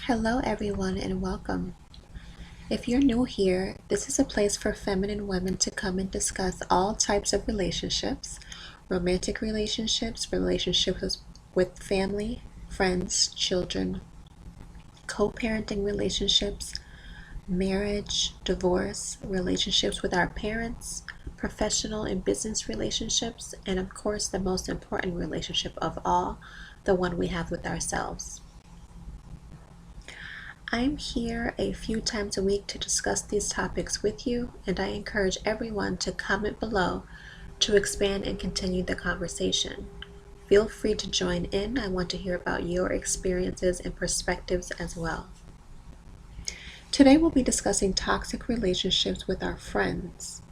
Hello, everyone, and welcome. If you're new here, this is a place for feminine women to come and discuss all types of relationships, romantic relationships, relationships with family, friends, children, co-parenting relationships, marriage, divorce, relationships with our parents, professional and business relationships, and of course, the most important relationship of all, the one we have with ourselves. I'm here a few times a week to discuss these topics with you, and I encourage everyone to comment below to expand and continue the conversation. Feel free to join in. I want to hear about your experiences and perspectives as well. Today we'll be discussing toxic relationships with our friends.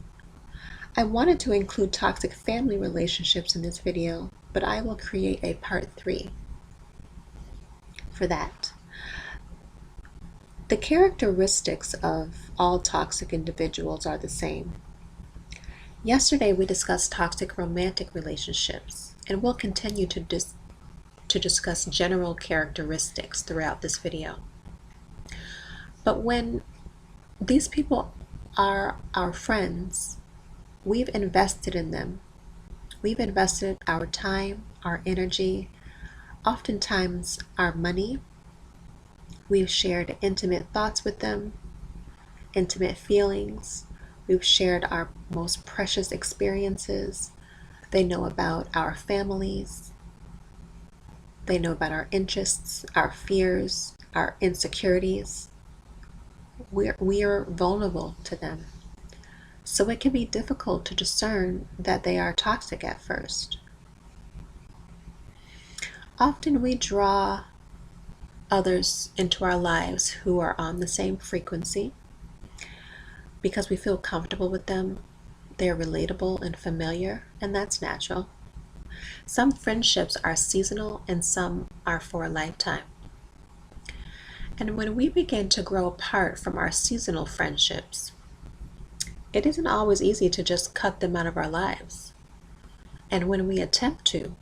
I wanted to include toxic family relationships in this video, but I will create a part 3 for that. The characteristics of all toxic individuals are the same. Yesterday we discussed toxic romantic relationships, and we'll continue to discuss general characteristics throughout this video. But when these people are our friends, we've invested in them. We've invested our time, our energy, oftentimes our money. We've shared intimate thoughts with them, intimate feelings. We've shared our most precious experiences. They know about our families. They know about our interests, our fears, our insecurities. We are vulnerable to them. So it can be difficult to discern that they are toxic at first. Often we draw others into our lives who are on the same frequency because we feel comfortable with them. They're relatable and familiar, and that's natural. Some friendships are seasonal and some are for a lifetime. And when we begin to grow apart from our seasonal friendships, it isn't always easy to just cut them out of our lives. And when we attempt to,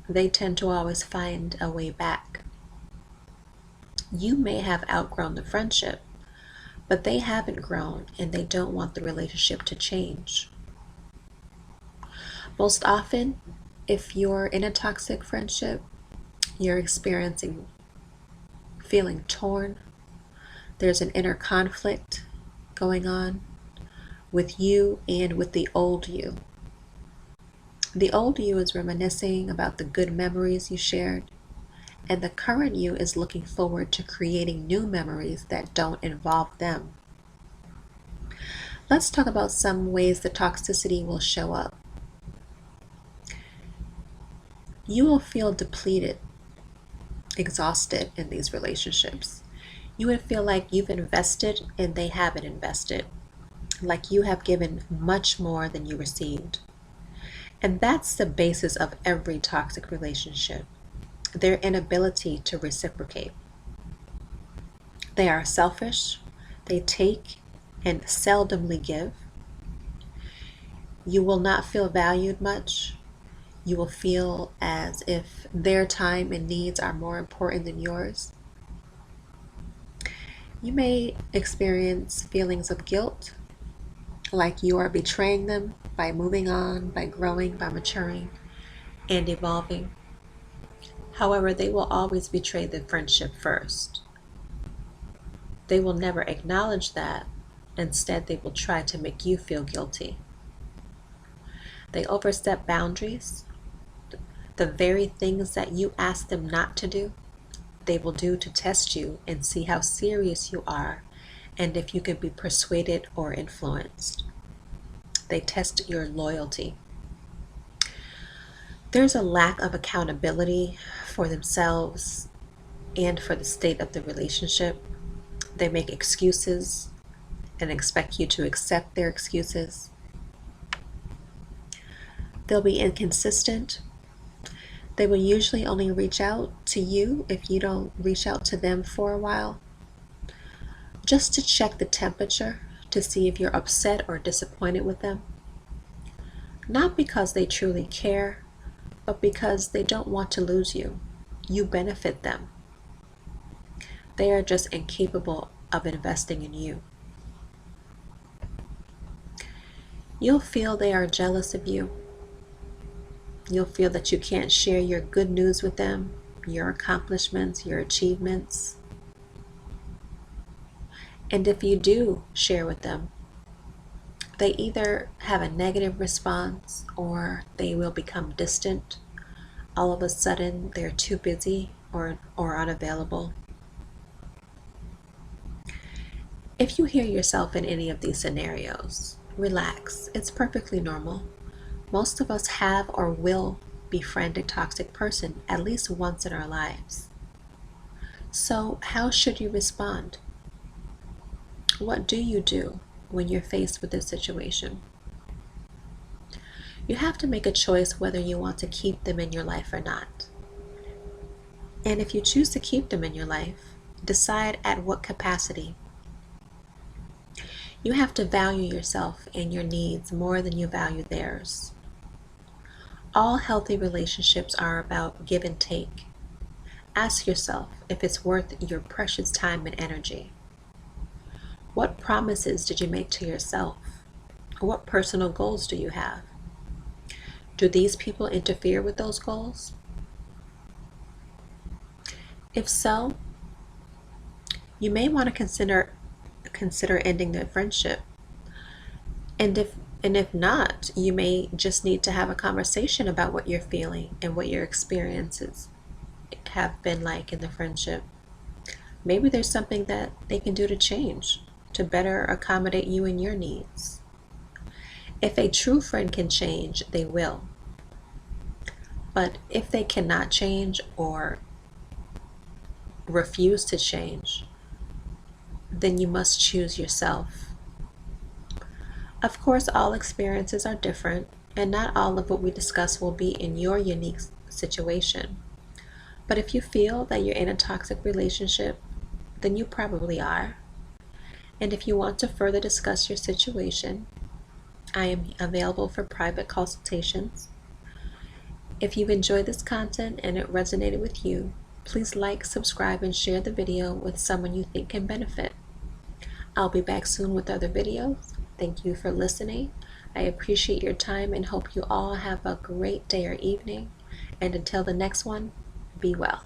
they tend to always find a way back. You may have outgrown the friendship, but they haven't grown and they don't want the relationship to change. Most often, if you're in a toxic friendship, you're experiencing feeling torn. There's an inner conflict going on with you and with the old you. The old you is reminiscing about the good memories you shared, and the current you is looking forward to creating new memories that don't involve them. Let's talk about some ways the toxicity will show up. You will feel depleted, exhausted in these relationships. You would feel like you've invested and they haven't invested, like you have given much more than you received. And that's the basis of every toxic relationship. Their inability to reciprocate. They are selfish, they take and seldomly give. You will not feel valued much. You will feel as if their time and needs are more important than yours. You may experience feelings of guilt, like you are betraying them by moving on, by growing, by maturing, and evolving. However, they will always betray the friendship first. They will never acknowledge that. Instead, they will try to make you feel guilty. They overstep boundaries. The very things that you ask them not to do, they will do to test you and see how serious you are and if you can be persuaded or influenced. They test your loyalty. There's a lack of accountability for themselves and for the state of the relationship. They make excuses and expect you to accept their excuses. They'll be inconsistent. They will usually only reach out to you if you don't reach out to them for a while, just to check the temperature to see if you're upset or disappointed with them. Not because they truly care, but because they don't want to lose you. You benefit them. They are just incapable of investing in you. You'll feel they are jealous of you. You'll feel that you can't share your good news with them, your accomplishments, your achievements. And if you do share with them, they either have a negative response or they will become distant. All of a sudden, they're too busy or unavailable. If you hear yourself in any of these scenarios, relax. It's perfectly normal. Most of us have or will befriend a toxic person at least once in our lives. So, how should you respond? What do you do when you're faced with this situation? You have to make a choice whether you want to keep them in your life or not. And if you choose to keep them in your life, decide at what capacity. You have to value yourself and your needs more than you value theirs. All healthy relationships are about give and take. Ask yourself if it's worth your precious time and energy. What promises did you make to yourself? What personal goals do you have? Do these people interfere with those goals? If so, you may want to consider ending the friendship. And if not, you may just need to have a conversation about what you're feeling and what your experiences have been like in the friendship. Maybe there's something that they can do to change, to better accommodate you and your needs. If a true friend can change, they will. But if they cannot change or refuse to change, then you must choose yourself. Of course, all experiences are different, and not all of what we discuss will be in your unique situation. But if you feel that you're in a toxic relationship, then you probably are. And if you want to further discuss your situation, I am available for private consultations. If you've enjoyed this content and it resonated with you, please like, subscribe, and share the video with someone you think can benefit. I'll be back soon with other videos. Thank you for listening. I appreciate your time and hope you all have a great day or evening. And until the next one, be well.